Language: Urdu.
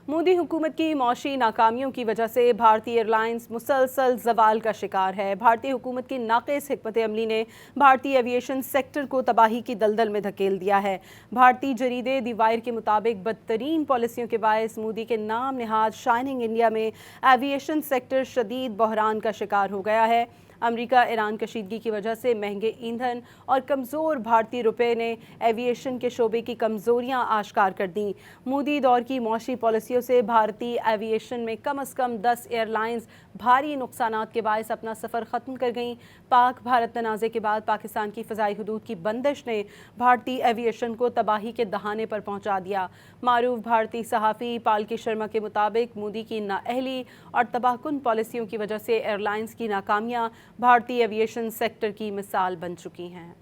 مودی حکومت کی معاشی ناکامیوں کی وجہ سے بھارتی ایئر لائنز مسلسل زوال کا شکار ہے۔ بھارتی حکومت کی ناقص حکمت عملی نے بھارتی ایویشن سیکٹر کو تباہی کی دلدل میں دھکیل دیا ہے۔ بھارتی جریدے دی وائر کے مطابق بدترین پالیسیوں کے باعث مودی کے نام نہاد شائننگ انڈیا میں ایویشن سیکٹر شدید بحران کا شکار ہو گیا ہے۔ امریکہ ایران کشیدگی کی وجہ سے مہنگے ایندھن اور کمزور بھارتی روپے نے ایویشن کے شعبے کی کمزوریاں آشکار کر دیں۔ مودی دور کی معاشی پالیسیوں سے بھارتی ایویشن میں کم از کم 10 ایئر لائنز بھاری نقصانات کے باعث اپنا سفر ختم کر گئیں۔ پاک بھارت تنازع کے بعد پاکستان کی فضائی حدود کی بندش نے بھارتی ایویشن کو تباہی کے دہانے پر پہنچا دیا۔ معروف بھارتی صحافی پالکی شرما کے مطابق مودی کی نااہلی اور تباہ کن پالیسیوں کی وجہ سے ایئر لائنز کی ناکامیاں بھارتی ایویشن سیکٹر کی مثال بن چکی ہیں۔